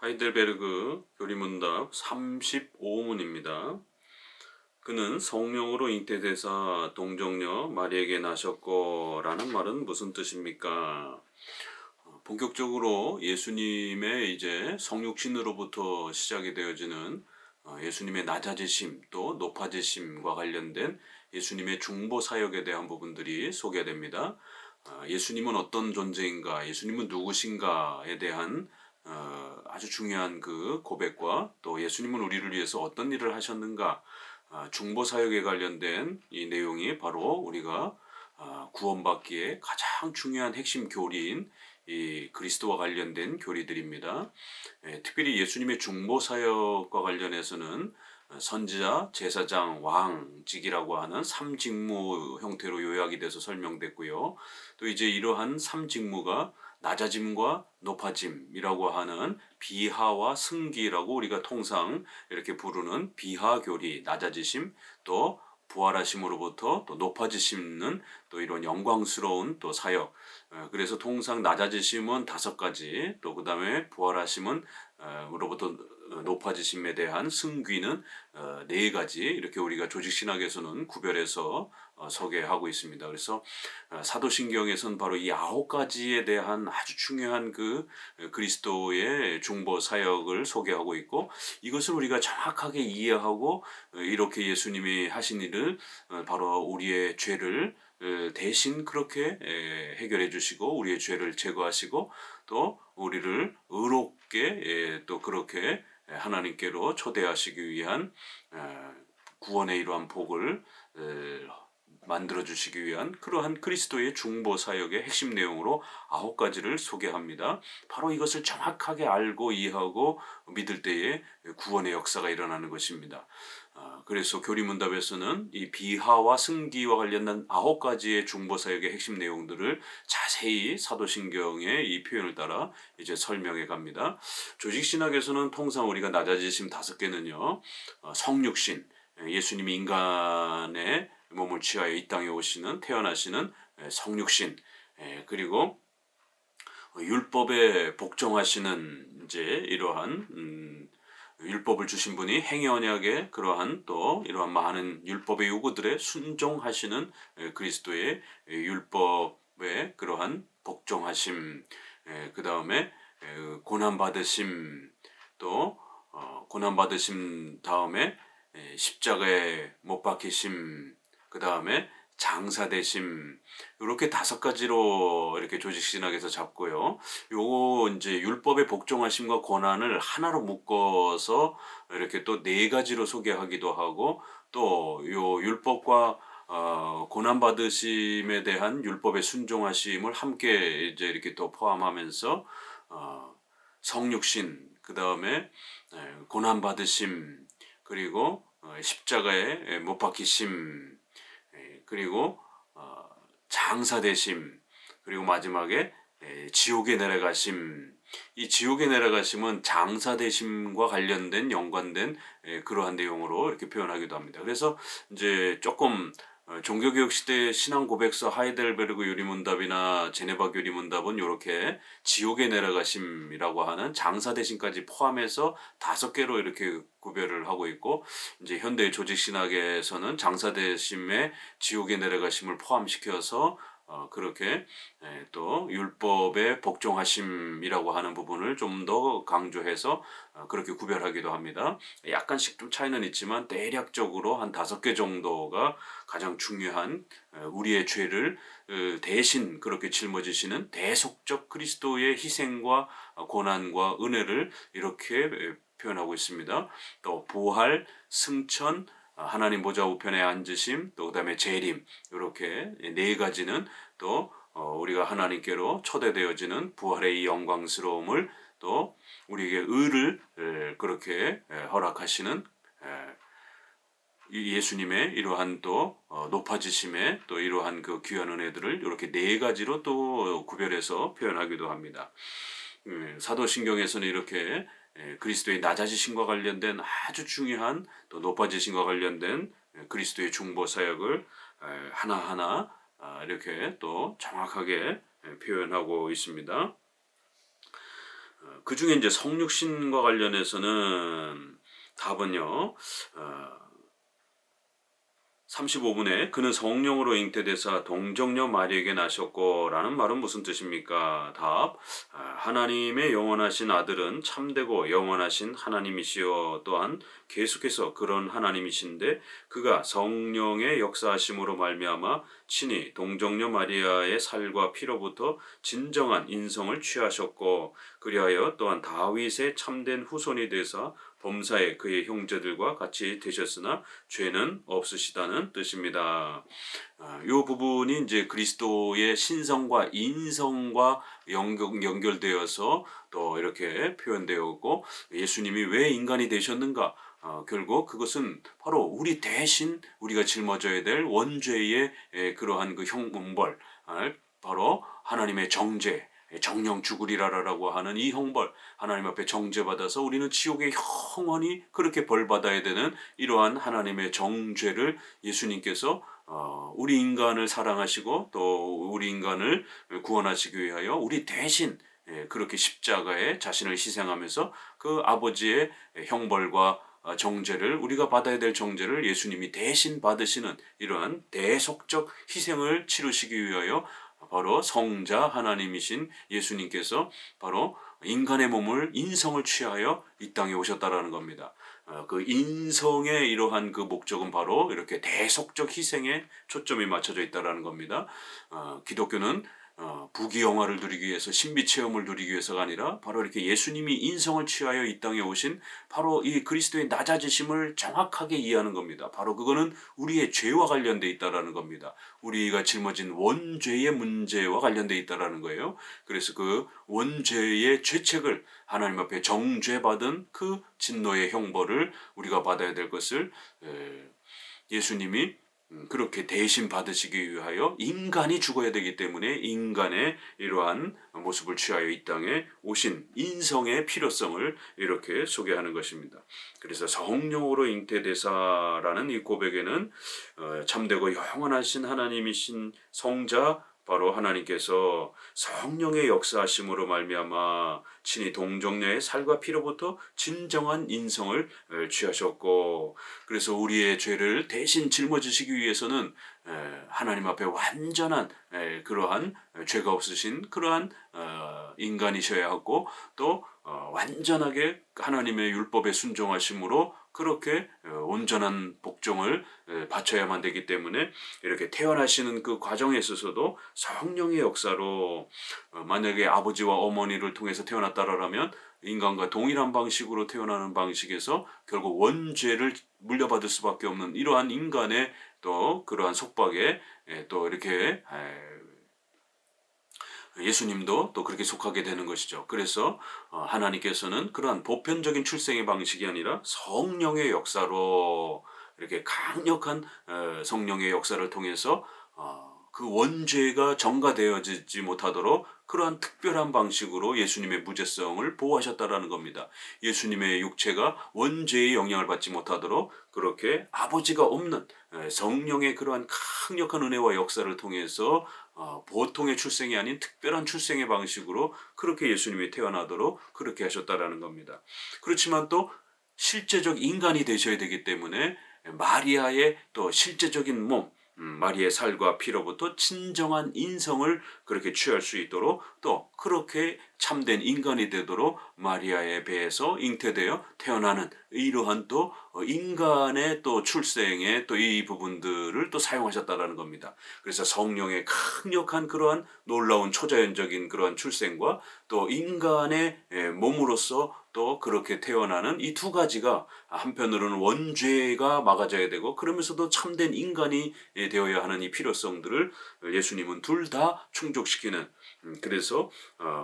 하이델베르그 교리문답 35문입니다. 그는 성령으로 잉태되사 동정녀 마리에게 나셨고 라는 말은 무슨 뜻입니까? 본격적으로 예수님의 이제 성육신으로부터 시작이 되어지는 예수님의 낮아지심 또 높아지심과 관련된 예수님의 중보 사역에 대한 부분들이 소개됩니다. 예수님은 어떤 존재인가, 예수님은 누구신가에 대한 아주 중요한 그 고백과 또 예수님은 우리를 위해서 어떤 일을 하셨는가, 중보 사역에 관련된 이 내용이 바로 우리가 구원받기에 가장 중요한 핵심 교리인 이 그리스도와 관련된 교리들입니다. 특별히 예수님의 중보 사역과 관련해서는 선지자, 제사장, 왕직이라고 하는 삼직무 형태로 요약이 돼서 설명됐고요. 또 이제 이러한 삼직무가 낮아짐과 높아짐이라고 하는 비하와 승기라고 우리가 통상 이렇게 부르는 비하교리, 낮아지심, 또 부활하심으로부터 또 높아지심은 또 이런 영광스러운 또 사역. 그래서 통상 낮아지심은 5가지, 또 그 다음에 부활하심은 으로부터 높아지심에 대한 승귀는 4가지 이렇게 우리가 조직신학에서는 구별해서 소개하고 있습니다. 그래서 사도신경에서는 바로 이 9가지에 대한 아주 중요한 그 그리스도의 중보 사역을 소개하고 있고, 이것을 우리가 정확하게 이해하고 이렇게 예수님이 하신 일을 바로 우리의 죄를 대신 그렇게 해결해 주시고 우리의 죄를 제거하시고 또 우리를 의롭게 또 그렇게 하나님께로 초대하시기 위한 구원의 이러한 복을 만들어 주시기 위한 그러한 그리스도의 중보 사역의 핵심 내용으로 9가지를 소개합니다. 바로 이것을 정확하게 알고 이해하고 믿을 때에 구원의 역사가 일어나는 것입니다. 그래서 교리문답에서는 이 비하와 승기와 관련된 9가지의 중보 사역의 핵심 내용들을 자세히 사도신경의 이 표현을 따라 이제 설명해 갑니다. 조직신학에서는 통상 우리가 낮아지심 5개는요, 성육신, 예수님이 인간의 몸을 취하여 이 땅에 오시는 태어나시는 성육신, 그리고 율법에 복종하시는 이제 이러한 율법을 주신 분이 행위 언약의 그러한 또 이러한 많은 율법의 요구들에 순종하시는 그리스도의 율법의 그러한 복종하심, 그 다음에 고난 받으심, 또 고난 받으심 다음에 십자가에 못 박히심, 그 다음에 장사되심, 이렇게 5가지로 이렇게 조직신학에서 잡고요. 요거 이제 율법의 복종하심과 고난을 하나로 묶어서 이렇게 또 4가지로 소개하기도 하고, 또 요 율법과 고난 받으심에 대한 율법의 순종하심을 함께 이제 이렇게 또 포함하면서 성육신, 그 다음에 고난 받으심, 그리고 십자가에 못 박히심, 그리고 장사되심, 그리고 마지막에 지옥에 내려가심. 이 지옥에 내려가심은 장사되심과 관련된 연관된 그러한 내용으로 이렇게 표현하기도 합니다. 그래서 이제 조금 종교개혁 시대 신앙 고백서 하이델베르그 유리문답이나 제네바 교리문답은 이렇게 지옥에 내려가심이라고 하는 장사되심까지 포함해서 5개로 이렇게 구별을 하고 있고, 이제 현대 조직신학에서는 장사되심에 지옥에 내려가심을 포함시켜서 그렇게 또 율법에 복종하심이라고 하는 부분을 좀 더 강조해서 그렇게 구별하기도 합니다. 약간씩 좀 차이는 있지만 대략적으로 한 5개 정도가 가장 중요한 우리의 죄를 대신 그렇게 짊어지시는 대속적 그리스도의 희생과 고난과 은혜를 이렇게 표현하고 있습니다. 또 부활, 승천, 하나님 보좌 우편에 앉으심, 또 그다음에 재림, 이렇게 4가지는 또 우리가 하나님께로 초대되어지는 부활의 이 영광스러움을, 또 우리에게 의를 그렇게 허락하시는 예수님의 이러한 또 높아지심의 또 이러한 그 귀한 은혜들을 이렇게 4가지로 또 구별해서 표현하기도 합니다. 사도신경에서는 이렇게 그리스도의 낮아지심과 관련된 아주 중요한 또 높아지심과 관련된 그리스도의 중보 사역을 하나하나 이렇게 또 정확하게 표현하고 있습니다. 그 중에 이제 성육신과 관련해서는 답은요. 35분에 그는 성령으로 잉태되사 동정녀 마리에게 나셨고 라는 말은 무슨 뜻입니까? 답. 하나님의 영원하신 아들은 참되고 영원하신 하나님이시요 또한 계속해서 그런 하나님이신데 그가 성령의 역사하심으로 말미암아 친히 동정녀 마리아의 살과 피로부터 진정한 인성을 취하셨고 그리하여 또한 다윗의 참된 후손이 되사 범사에 그의 형제들과 같이 되셨으나 죄는 없으시다는 뜻입니다. 이 부분이 이제 그리스도의 신성과 인성과 연결되어서 또 이렇게 표현되어 있고 예수님이 왜 인간이 되셨는가? 결국 그것은 바로 우리 대신 우리가 짊어져야 될 원죄의 그러한 그 형벌, 바로 하나님의 정죄, 정령 죽으리라라고 하는 이 형벌, 하나님 앞에 정죄받아서 우리는 지옥에 영원히 그렇게 벌받아야 되는 이러한 하나님의 정죄를 예수님께서 우리 인간을 사랑하시고 또 우리 인간을 구원하시기 위하여 우리 대신 그렇게 십자가에 자신을 희생하면서 그 아버지의 형벌과 정죄를 우리가 받아야 될 정죄를 예수님이 대신 받으시는 이러한 대속적 희생을 치르시기 위하여 바로 성자 하나님이신 예수님께서 바로 인간의 몸을 인성을 취하여 이 땅에 오셨다라는 겁니다. 그 인성의 이러한 그 목적은 바로 이렇게 대속적 희생에 초점이 맞춰져 있다라는 겁니다. 기독교는 부귀영화를 누리기 위해서 신비 체험을 누리기 위해서가 아니라 바로 이렇게 예수님이 인성을 취하여 이 땅에 오신 바로 이 그리스도의 낮아지심을 정확하게 이해하는 겁니다. 바로 그거는 우리의 죄와 관련돼 있다라는 겁니다. 우리가 짊어진 원죄의 문제와 관련돼 있다라는 거예요. 그래서 그 원죄의 죄책을 하나님 앞에 정죄받은 그 진노의 형벌을 우리가 받아야 될 것을 예수님이 그렇게 대신 받으시기 위하여 인간이 죽어야 되기 때문에 인간의 이러한 모습을 취하여 이 땅에 오신 인성의 필요성을 이렇게 소개하는 것입니다. 그래서 성령으로 잉태되사라는 이 고백에는 참되고 영원하신 하나님이신 성자 바로 하나님께서 성령의 역사하심으로 말미암아 친히 동정녀의 살과 피로부터 진정한 인성을 취하셨고 그래서 우리의 죄를 대신 짊어지시기 위해서는 하나님 앞에 완전한 그러한 죄가 없으신 그러한 인간이셔야 하고 또 완전하게 하나님의 율법에 순종하심으로 그렇게 온전한 복종을 바쳐야만 되기 때문에 이렇게 태어나시는 그 과정에 있어서도 성령의 역사로 만약에 아버지와 어머니를 통해서 태어났다라면 인간과 동일한 방식으로 태어나는 방식에서 결국 원죄를 물려받을 수밖에 없는 이러한 인간의 또 그러한 속박에 또 이렇게 예수님도 또 그렇게 속하게 되는 것이죠. 그래서 하나님께서는 그러한 보편적인 출생의 방식이 아니라 성령의 역사로 이렇게 강력한 성령의 역사를 통해서 그 원죄가 전가되어지지 못하도록 그러한 특별한 방식으로 예수님의 무죄성을 보호하셨다라는 겁니다. 예수님의 육체가 원죄의 영향을 받지 못하도록 그렇게 아버지가 없는 성령의 그러한 강력한 은혜와 역사를 통해서 보통의 출생이 아닌 특별한 출생의 방식으로 그렇게 예수님이 태어나도록 그렇게 하셨다라는 겁니다. 그렇지만 또 실제적 인간이 되셔야 되기 때문에 마리아의 또 실제적인 몸 마리아의 살과 피로부터 진정한 인성을 그렇게 취할 수 있도록 또 그렇게 참된 인간이 되도록 마리아의 배에서 잉태되어 태어나는 이러한 또 인간의 또 출생의 또 이 부분들을 또 사용하셨다라는 겁니다. 그래서 성령의 강력한 그러한 놀라운 초자연적인 그러한 출생과 또 인간의 몸으로서 또 그렇게 태어나는 이 두 가지가 한편으로는 원죄가 막아져야 되고 그러면서도 참된 인간이 되어야 하는 이 필요성들을 예수님은 둘 다 충족시키는 그래서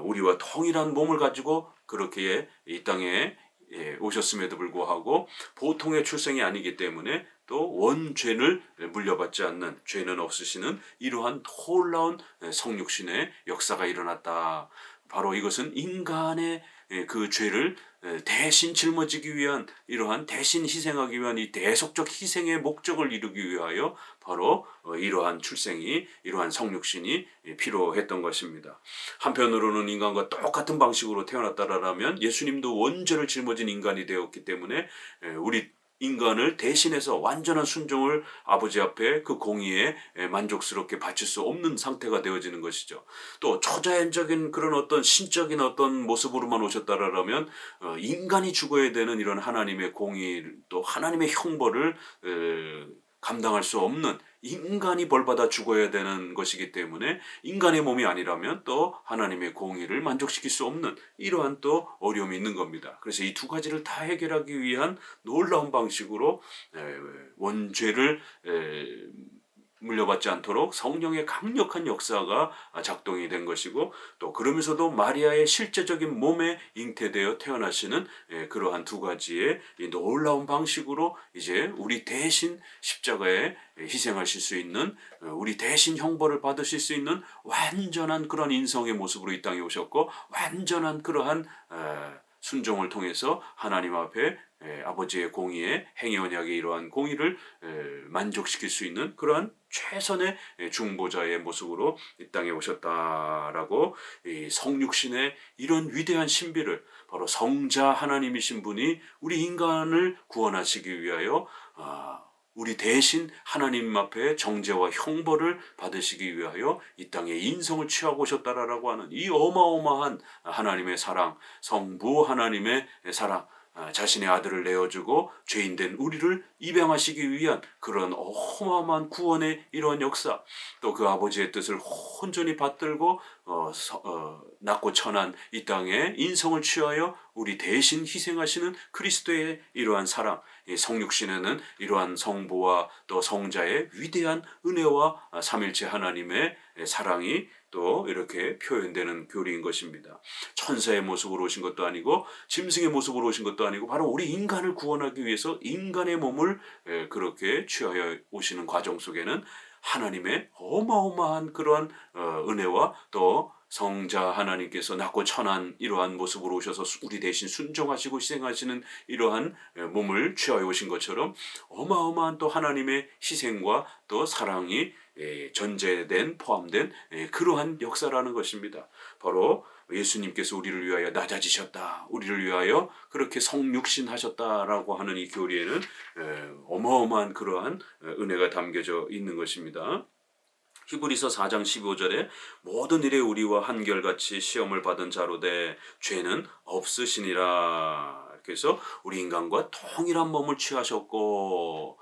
우리와 동일한 몸을 가지고 그렇게 이 땅에 오셨음에도 불구하고 보통의 출생이 아니기 때문에 또 원죄를 물려받지 않는 죄는 없으시는 이러한 놀라운 성육신의 역사가 일어났다. 바로 이것은 인간의 그 죄를 대신 짊어지기 위한 이러한 대신 희생하기 위한 이 대속적 희생의 목적을 이루기 위하여 바로 이러한 출생이 이러한 성육신이 필요했던 것입니다. 한편으로는 인간과 똑같은 방식으로 태어났다라면 예수님도 원죄를 짊어진 인간이 되었기 때문에 우리 인간을 대신해서 완전한 순종을 아버지 앞에 그 공의에 만족스럽게 바칠 수 없는 상태가 되어지는 것이죠. 또 초자연적인 그런 어떤 신적인 어떤 모습으로만 오셨다라면 인간이 죽어야 되는 이런 하나님의 공의 또 하나님의 형벌을 감당할 수 없는 인간이 벌받아 죽어야 되는 것이기 때문에 인간의 몸이 아니라면 또 하나님의 공의를 만족시킬 수 없는 이러한 또 어려움이 있는 겁니다. 그래서 이 두 가지를 다 해결하기 위한 놀라운 방식으로 원죄를 물려받지 않도록 성령의 강력한 역사가 작동이 된 것이고 또 그러면서도 마리아의 실제적인 몸에 잉태되어 태어나시는 그러한 두 가지의 이 놀라운 방식으로 이제 우리 대신 십자가에 희생하실 수 있는 우리 대신 형벌을 받으실 수 있는 완전한 그런 인성의 모습으로 이 땅에 오셨고 완전한 그러한 순종을 통해서 하나님 앞에 아버지의 공의에 행위 언약의 이러한 공의를 만족시킬 수 있는 그러한 최선의 중보자의 모습으로 이 땅에 오셨다라고 이 성육신의 이런 위대한 신비를 바로 성자 하나님이신 분이 우리 인간을 구원하시기 위하여 우리 대신 하나님 앞에 정죄와 형벌을 받으시기 위하여 이 땅에 인성을 취하고 오셨다라고 하는 이 어마어마한 하나님의 사랑, 성부 하나님의 사랑, 자신의 아들을 내어주고 죄인된 우리를 입양하시기 위한 그런 어마어마한 구원의 이러한 역사, 또 그 아버지의 뜻을 온전히 받들고 낮고 천한 이 땅에 인성을 취하여 우리 대신 희생하시는 그리스도의 이러한 사랑, 성육신에는 이러한 성부와 또 성자의 위대한 은혜와 삼일체 하나님의 사랑이 또 이렇게 표현되는 교리인 것입니다. 천사의 모습으로 오신 것도 아니고 짐승의 모습으로 오신 것도 아니고 바로 우리 인간을 구원하기 위해서 인간의 몸을 그렇게 취하여 오시는 과정 속에는 하나님의 어마어마한 그러한 은혜와 또 성자 하나님께서 낮고 천한 이러한 모습으로 오셔서 우리 대신 순종하시고 희생하시는 이러한 몸을 취하여 오신 것처럼 어마어마한 또 하나님의 희생과 또 사랑이 전제된 포함된 그러한 역사라는 것입니다. 바로 예수님께서 우리를 위하여 낮아지셨다, 우리를 위하여 그렇게 성육신하셨다라고 하는 이 교리에는 어마어마한 그러한 은혜가 담겨져 있는 것입니다. 히브리서 4장 15절에 모든 일에 우리와 한결같이 시험을 받은 자로되 죄는 없으시니라. 그래서 우리 인간과 동일한 몸을 취하셨고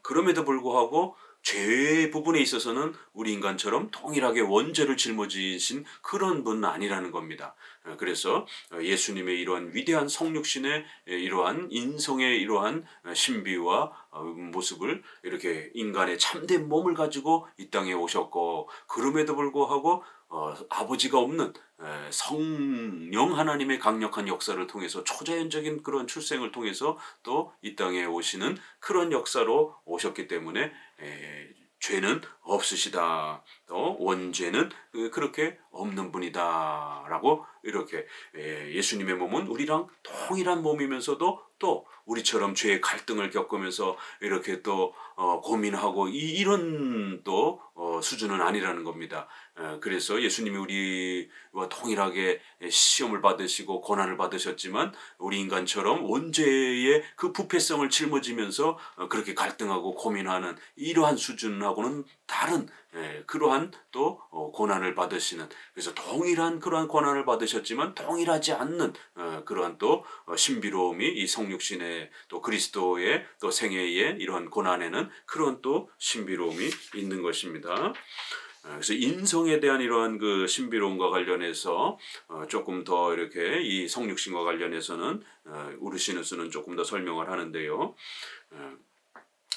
그럼에도 불구하고 죄 부분에 있어서는 우리 인간처럼 동일하게 원죄를 짊어지신 그런 분은 아니라는 겁니다. 그래서 예수님의 이러한 위대한 성육신의 이러한 인성의 이러한 신비와 모습을 이렇게 인간의 참된 몸을 가지고 이 땅에 오셨고 그럼에도 불구하고 아버지가 없는 성령 하나님의 강력한 역사를 통해서 초자연적인 그런 출생을 통해서 또 이 땅에 오시는 그런 역사로 오셨기 때문에 죄는 없으시다. 또 원죄는 그렇게 없는 분이다. 라고 이렇게 예수님의 몸은 우리랑 동일한 몸이면서도 또 우리처럼 죄의 갈등을 겪으면서 이렇게 또 고민하고 이런 또 수준은 아니라는 겁니다. 그래서 예수님이 우리와 동일하게 시험을 받으시고 고난을 받으셨지만 우리 인간처럼 원죄의 그 부패성을 짊어지면서 그렇게 갈등하고 고민하는 이러한 수준하고는 다른 그러한 또 고난을 받으시는, 그래서 동일한 그러한 고난을 받으셨지만 동일하지 않는 그러한 또 신비로움이 이 성육신의 또 그리스도의 또 생애의 이러한 고난에는 그런 또 신비로움이 있는 것입니다. 그래서 인성에 대한 이러한 그 신비로움과 관련해서 조금 더 이렇게 이 성육신과 관련해서는 우르시누스는 조금 더 설명을 하는데요.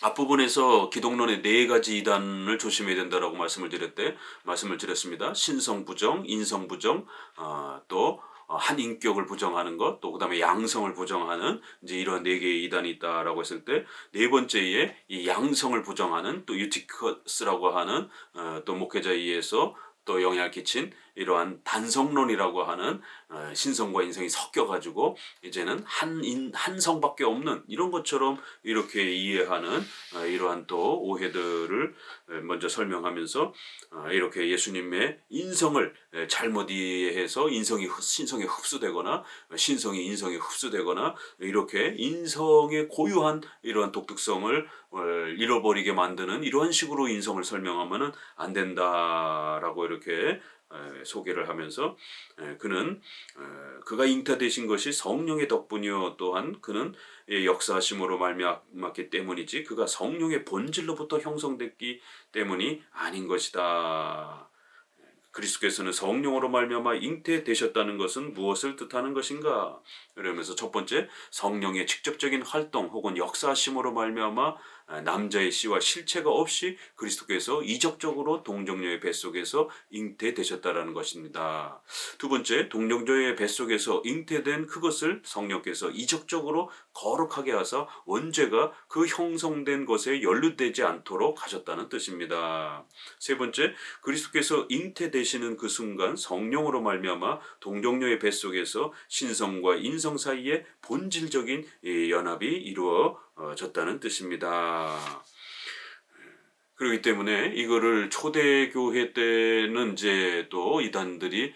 앞부분에서 기독론의 4가지 이단을 조심해야 된다라고 말씀을 드렸습니다. 신성부정, 인성부정, 또 한 인격을 부정하는 것, 또 그다음에 양성을 부정하는 이제 이런 4개의 이단이 있다라고 했을 때, 네 번째에 이 양성을 부정하는 또 유티커스라고 하는 또 목회자에 의해서 또 영향을 끼친 이러한 단성론이라고 하는 신성과 인성이 섞여가지고 이제는 한 성밖에 없는 이런 것처럼 이렇게 이해하는 이러한 또 오해들을 먼저 설명하면서 이렇게 예수님의 인성을 잘못 이해해서 신성에 흡수되거나 신성이 인성에 흡수되거나 이렇게 인성의 고유한 이러한 독특성을 잃어버리게 만드는 이러한 식으로 인성을 설명하면은 안 된다라고 이렇게 소개를 하면서 그가 잉태되신 것이 성령의 덕분이요 또한 그는 역사하심으로 말미암았기 때문이지 그가 성령의 본질로부터 형성됐기 때문이 아닌 것이다. 그리스도께서는 성령으로 말미암아 잉태되셨다는 것은 무엇을 뜻하는 것인가? 이러면서 첫 번째 성령의 직접적인 활동 혹은 역사하심으로 말미암아 남자의 씨와 실체가 없이 그리스도께서 이적적으로 동정녀의 뱃속에서 잉태되셨다라는 것입니다. 두 번째 동정녀의 뱃속에서 잉태된 그것을 성령께서 이적적으로 거룩하게 하사 원죄가 그 형성된 것에 연루되지 않도록 하셨다는 뜻입니다. 세 번째 그리스도께서 잉태되시는 그 순간 성령으로 말미암아 동정녀의 뱃속에서 신성과 인성 사이에 본질적인 연합이 이루어졌다는 뜻입니다. 그렇기 때문에 이거를 초대교회 때는 이제 또 이단들이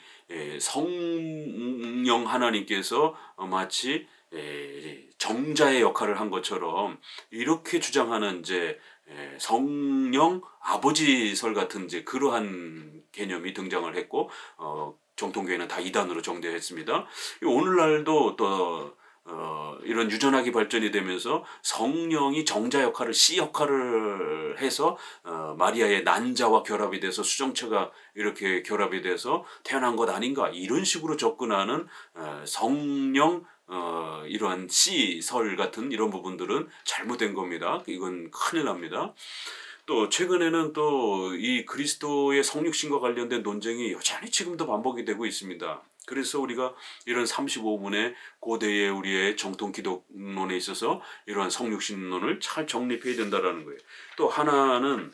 성령 하나님께서 마치 정자의 역할을 한 것처럼 이렇게 주장하는 이제 성령 아버지설 같은 이제 그러한 개념이 등장을 했고 정통교회는 다 이단으로 정죄했습니다. 오늘날도 또 이런 유전학이 발전이 되면서 성령이 정자 역할을 씨 역할을 해서 마리아의 난자와 결합이 돼서 수정체가 이렇게 결합이 돼서 태어난 것 아닌가 이런 식으로 접근하는 성령 이러한 씨설 같은 이런 부분들은 잘못된 겁니다. 이건 큰일 납니다. 또 최근에는 또 이 그리스도의 성육신과 관련된 논쟁이 여전히 지금도 반복이 되고 있습니다. 그래서 우리가 이런 35분의 고대의 우리의 정통 기독론에 있어서 이러한 성육신론을 잘 정립해야 된다라는 거예요. 또 하나는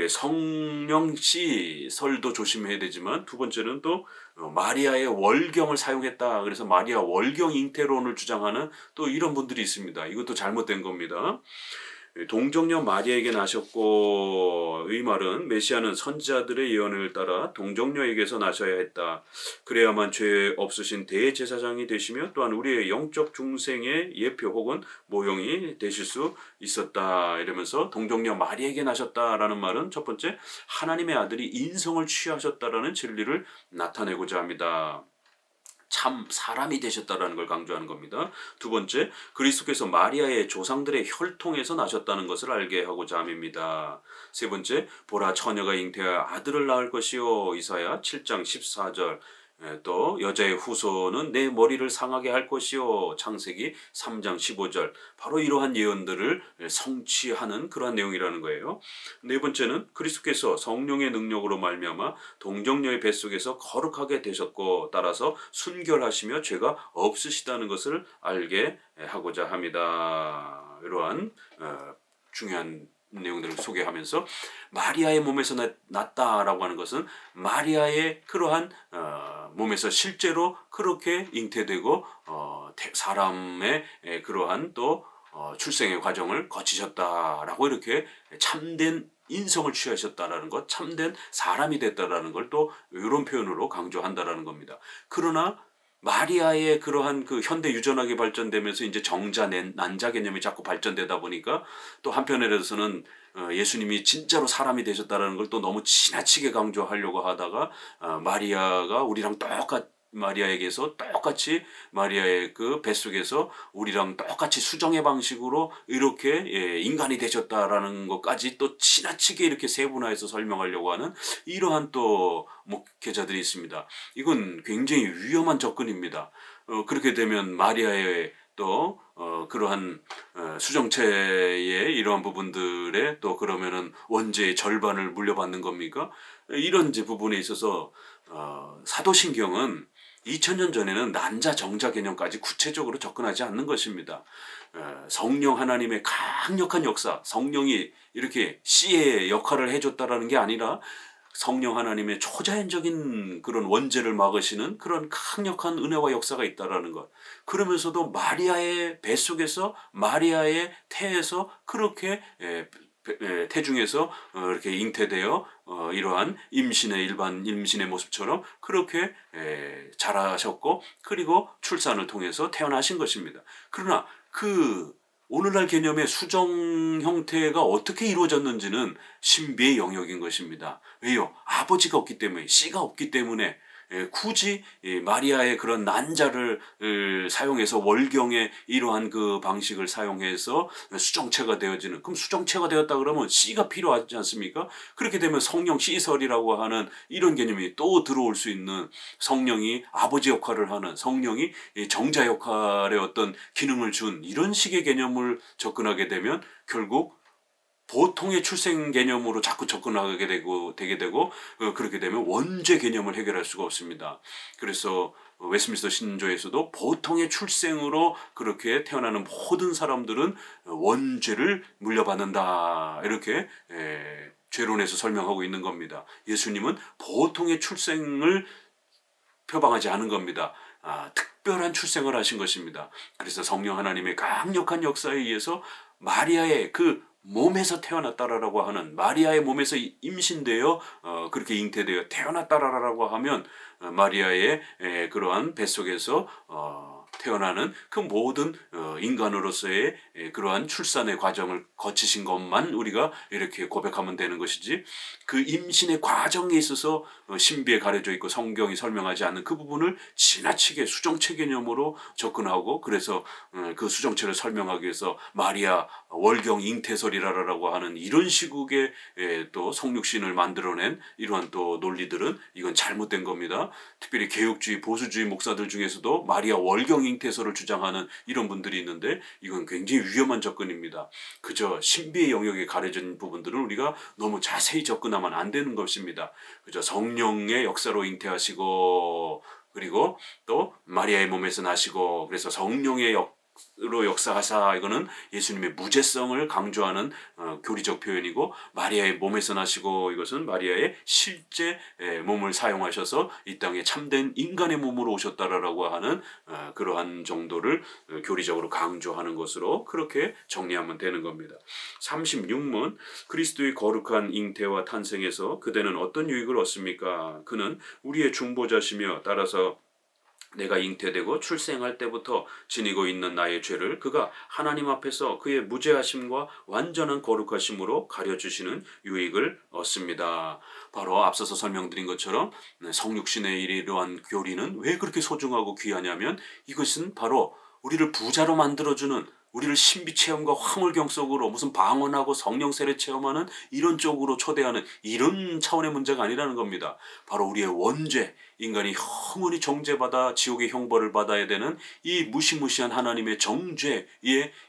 성령 씨설도 조심해야 되지만 두 번째는 또 마리아의 월경을 사용했다. 그래서 마리아 월경 잉태론을 주장하는 또 이런 분들이 있습니다. 이것도 잘못된 겁니다. 동정녀 마리아에게 나셨고 이 말은 메시아는 선지자들의 예언을 따라 동정녀에게서 나셔야 했다. 그래야만 죄 없으신 대제사장이 되시며 또한 우리의 영적 중생의 예표 혹은 모형이 되실 수 있었다. 이러면서 동정녀 마리아에게 나셨다라는 말은 첫 번째 하나님의 아들이 인성을 취하셨다라는 진리를 나타내고자 합니다. 참 사람이 되셨다라는 걸 강조하는 겁니다. 두 번째, 그리스도께서 마리아의 조상들의 혈통에서 나셨다는 것을 알게 하고자 함입니다. 세 번째, 보라 처녀가 잉태하여 아들을 낳을 것이요. 이사야 7장 14절. 또 여자의 후손은 내 머리를 상하게 할 것이요. 창세기 3장 15절. 바로 이러한 예언들을 성취하는 그러한 내용이라는 거예요. 네 번째는 그리스도께서 성령의 능력으로 말미암아 동정녀의 뱃속에서 거룩하게 되셨고 따라서 순결하시며 죄가 없으시다는 것을 알게 하고자 합니다. 이러한 중요한 내용들을 소개하면서 마리아의 몸에서 났다라고 하는 것은 마리아의 그러한 몸에서 실제로 그렇게 잉태되고 사람의 그러한 또 출생의 과정을 거치셨다라고 이렇게 참된 인성을 취하셨다라는 것, 참된 사람이 됐다라는 걸 또 이런 표현으로 강조한다라는 겁니다. 그러나 마리아의 그러한 그 현대 유전학이 발전되면서 이제 정자, 난자 개념이 자꾸 발전되다 보니까 또 한편에서는 예수님이 진짜로 사람이 되셨다라는 걸 또 너무 지나치게 강조하려고 하다가 마리아가 우리랑 마리아에게서 똑같이 마리아의 그 뱃속에서 우리랑 똑같이 수정의 방식으로 이렇게 인간이 되셨다라는 것까지 또 지나치게 이렇게 세분화해서 설명하려고 하는 이러한 또 목회자들이 있습니다. 이건 굉장히 위험한 접근입니다. 그렇게 되면 마리아의 또 그러한 수정체의 이러한 부분들에 또 그러면은 원죄의 절반을 물려받는 겁니까? 이런 이제 부분에 있어서 사도신경은 2000년 전에는 난자 정자 개념까지 구체적으로 접근하지 않는 것입니다. 성령 하나님의 강력한 역사, 성령이 이렇게 씨의 역할을 해줬다라는 게 아니라 성령 하나님의 초자연적인 그런 원죄를 막으시는 그런 강력한 은혜와 역사가 있다라는 것. 그러면서도 마리아의 뱃속에서 마리아의 태에서 그렇게 태중에서 이렇게 잉태되어 이러한 일반 임신의 모습처럼 그렇게 자라셨고 그리고 출산을 통해서 태어나신 것입니다. 그러나 그 오늘날 개념의 수정 형태가 어떻게 이루어졌는지는 신비의 영역인 것입니다. 왜요? 아버지가 없기 때문에, 씨가 없기 때문에 굳이 마리아의 그런 난자를 사용해서 월경의 이러한 그 방식을 사용해서 수정체가 되어지는, 그럼 수정체가 되었다 그러면 씨가 필요하지 않습니까? 그렇게 되면 성령 시설이라고 하는 이런 개념이 또 들어올 수 있는, 성령이 아버지 역할을 하는, 성령이 정자 역할의 어떤 기능을 준 이런 식의 개념을 접근하게 되면 결국 보통의 출생 개념으로 자꾸 접근하게 되게 되고 그렇게 되면 원죄 개념을 해결할 수가 없습니다. 그래서 웨스민스터 신조에서도 보통의 출생으로 그렇게 태어나는 모든 사람들은 원죄를 물려받는다, 이렇게 죄론에서 설명하고 있는 겁니다. 예수님은 보통의 출생을 표방하지 않은 겁니다. 특별한 출생을 하신 것입니다. 그래서 성령 하나님의 강력한 역사에 의해서 마리아의 그 몸에서 태어났다라고 하는, 마리아의 몸에서 임신되어 그렇게 잉태되어 태어났다라고 하면 마리아의 그러한 뱃속에서 태어나는 그 모든 인간으로서의 그러한 출산의 과정을 거치신 것만 우리가 이렇게 고백하면 되는 것이지, 그 임신의 과정에 있어서 신비에 가려져 있고 성경이 설명하지 않는 그 부분을 지나치게 수정체 개념으로 접근하고, 그래서 그 수정체를 설명하기 위해서 마리아 월경 잉태설이라고 하는 이런 시국의 또 성육신을 만들어낸 이러한 또 논리들은 이건 잘못된 겁니다. 특별히 개혁주의 보수주의 목사들 중에서도 마리아 월경 잉태설을 주장하는 이런 분들이 있는데 이건 굉장히 위험한 접근입니다. 그저 신비의 영역에 가려진 부분들은 우리가 너무 자세히 접근하면 안 되는 것입니다. 그저 성령의 역사로 잉태하시고 그리고 또 마리아의 몸에서 나시고, 그래서 성령의 로 역사하사, 이거는 예수님의 무죄성을 강조하는 교리적 표현이고, 마리아의 몸에서 나시고 이것은 마리아의 실제 몸을 사용하셔서 이 땅에 참된 인간의 몸으로 오셨다라고 하는 그러한 정도를 교리적으로 강조하는 것으로 그렇게 정리하면 되는 겁니다. 36문, 그리스도의 거룩한 잉태와 탄생에서 그대는 어떤 유익을 얻습니까? 그는 우리의 중보자시며 따라서 내가 잉태되고 출생할 때부터 지니고 있는 나의 죄를 그가 하나님 앞에서 그의 무죄하심과 완전한 거룩하심으로 가려주시는 유익을 얻습니다. 바로 앞서서 설명드린 것처럼 성육신의 이러한 교리는 왜 그렇게 소중하고 귀하냐면, 이것은 바로 우리를 부자로 만들어주는, 우리를 신비 체험과 황홀경 속으로 무슨 방언하고 성령 세례 체험하는 이런 쪽으로 초대하는 이런 차원의 문제가 아니라는 겁니다. 바로 우리의 원죄, 인간이 영원히 정죄받아 지옥의 형벌을 받아야 되는 이 무시무시한 하나님의 정죄의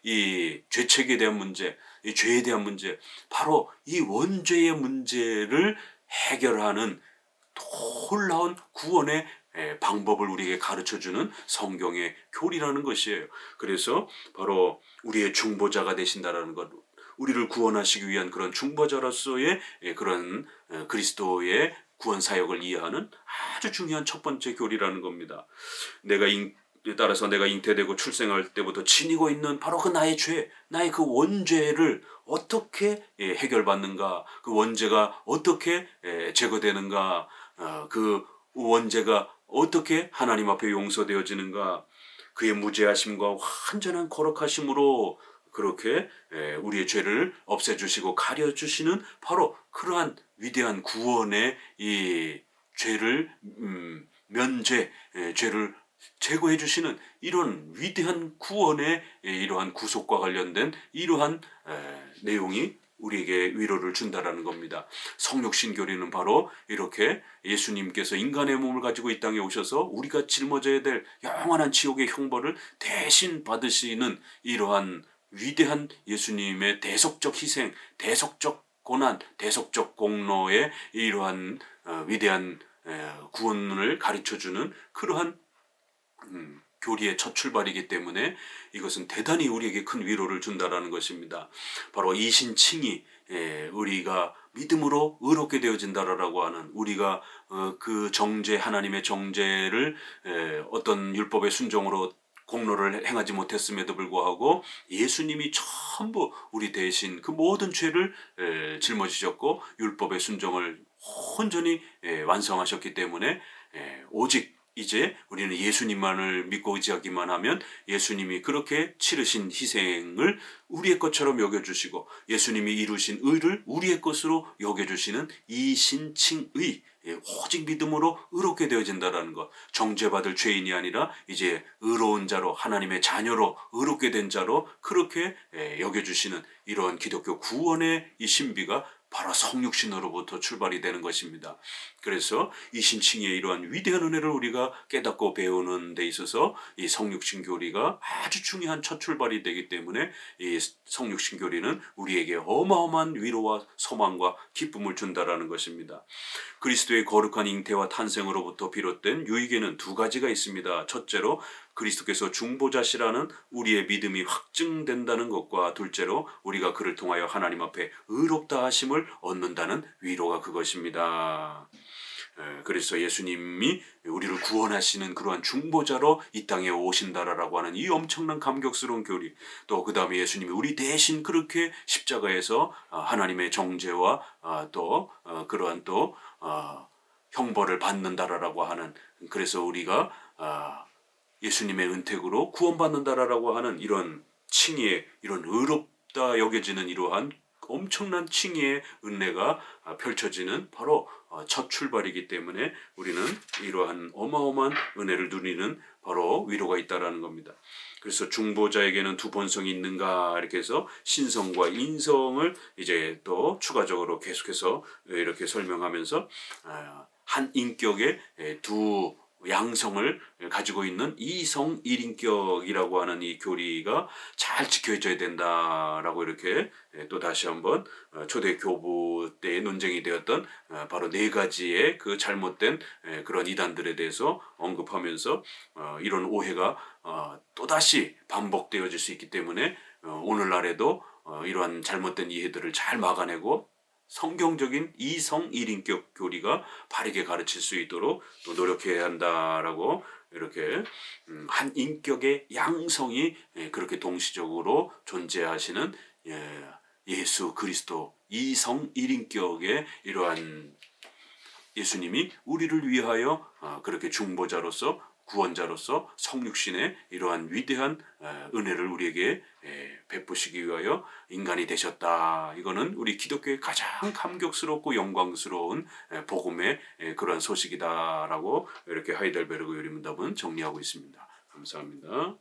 이 죄책에 대한 문제, 이 죄에 대한 문제, 바로 이 원죄의 문제를 해결하는 놀라운 구원의 방법을 우리에게 가르쳐주는 성경의 교리라는 것이에요. 그래서 바로 우리의 중보자가 되신다라는 것, 우리를 구원하시기 위한 그런 중보자로서의 그런 그리스도의 구원 사역을 이해하는 아주 중요한 첫 번째 교리라는 겁니다. 따라서 내가 잉태되고 출생할 때부터 지니고 있는 바로 그 나의 죄, 나의 그 원죄를 어떻게 해결받는가, 그 원죄가 어떻게 제거되는가, 그 원죄가 어떻게 하나님 앞에 용서되어지는가, 그의 무죄하심과 완전한 거룩하심으로 그렇게 우리의 죄를 없애주시고 가려주시는 바로 그러한 위대한 구원의 이 죄를 면죄, 죄를 제거해 주시는 이런 위대한 구원의 이러한 구속과 관련된 이러한 내용이 우리에게 위로를 준다라는 겁니다. 성육신 교리는 바로 이렇게 예수님께서 인간의 몸을 가지고 이 땅에 오셔서 우리가 짊어져야 될 영원한 지옥의 형벌을 대신 받으시는 이러한 위대한 예수님의 대속적 희생, 대속적 고난, 대속적 공로의 이러한 위대한 구원을 가르쳐주는 그러한 교리의 첫 출발이기 때문에 이것은 대단히 우리에게 큰 위로를 준다라는 것입니다. 바로 이신칭의, 우리가 믿음으로 의롭게 되어진다라고 하는 우리가 그 정죄 하나님의 정죄를 어떤 율법의 순종으로 공로를 행하지 못했음에도 불구하고 예수님이 전부 우리 대신 그 모든 죄를 짊어지셨고 율법의 순종을 온전히 완성하셨기 때문에 오직 이제 우리는 예수님만을 믿고 의지하기만 하면 예수님이 그렇게 치르신 희생을 우리의 것처럼 여겨주시고 예수님이 이루신 의를 우리의 것으로 여겨주시는 이신칭의 오직 믿음으로 의롭게 되어진다라는 것. 정죄받을 죄인이 아니라 이제 의로운 자로 하나님의 자녀로 의롭게 된 자로 그렇게 여겨주시는 이러한 기독교 구원의 이 신비가 바로 성육신으로부터 출발이 되는 것입니다. 그래서 이 신칭의 이러한 위대한 은혜를 우리가 깨닫고 배우는 데 있어서 이 성육신 교리가 아주 중요한 첫 출발이 되기 때문에 이 성육신 교리는 우리에게 어마어마한 위로와 소망과 기쁨을 준다라는 것입니다. 그리스도의 거룩한 잉태와 탄생으로부터 비롯된 유익에는 두 가지가 있습니다. 첫째로 그리스도께서 중보자시라는 우리의 믿음이 확증된다는 것과 둘째로 우리가 그를 통하여 하나님 앞에 의롭다 하심을 얻는다는 위로가 그것입니다. 그래서 예수님이 우리를 구원하시는 그러한 중보자로 이 땅에 오신다라고 하는 이 엄청난 감격스러운 교리, 또 그 다음에 예수님이 우리 대신 그렇게 십자가에서 하나님의 정죄와 또 그러한 또 형벌을 받는다라고 하는, 그래서 우리가 예수님의 은택으로 구원받는다라고 하는 이런 칭의의, 이런 의롭다 여겨지는 이러한 엄청난 칭의의 은혜가 펼쳐지는 바로 첫 출발이기 때문에 우리는 이러한 어마어마한 은혜를 누리는 바로 위로가 있다라는 겁니다. 그래서 중보자에게는 두 본성이 있는가 이렇게 해서 신성과 인성을 이제 또 추가적으로 계속해서 이렇게 설명하면서 한 인격의 두 양성을 가지고 있는 이성 일인격이라고 하는 이 교리가 잘 지켜져야 된다라고 이렇게 또 다시 한번 초대 교부 때 논쟁이 되었던 바로 네 가지의 그 잘못된 그런 이단들에 대해서 언급하면서 이런 오해가 또다시 반복되어질 수 있기 때문에 오늘날에도 이러한 잘못된 이해들을 잘 막아내고 성경적인 이성 일인격 교리가 바르게 가르칠 수 있도록 또 노력해야 한다라고 이렇게 한 인격의 양성이 그렇게 동시적으로 존재하시는 예수 그리스도 이성 일인격의 이러한 예수님이 우리를 위하여 그렇게 중보자로서 구원자로서 성육신의 이러한 위대한 은혜를 우리에게 베푸시기 위하여 인간이 되셨다. 이거는 우리 기독교의 가장 감격스럽고 영광스러운 복음의 그러한 소식이다라고 이렇게 하이델베르그 요리문답은 정리하고 있습니다. 감사합니다.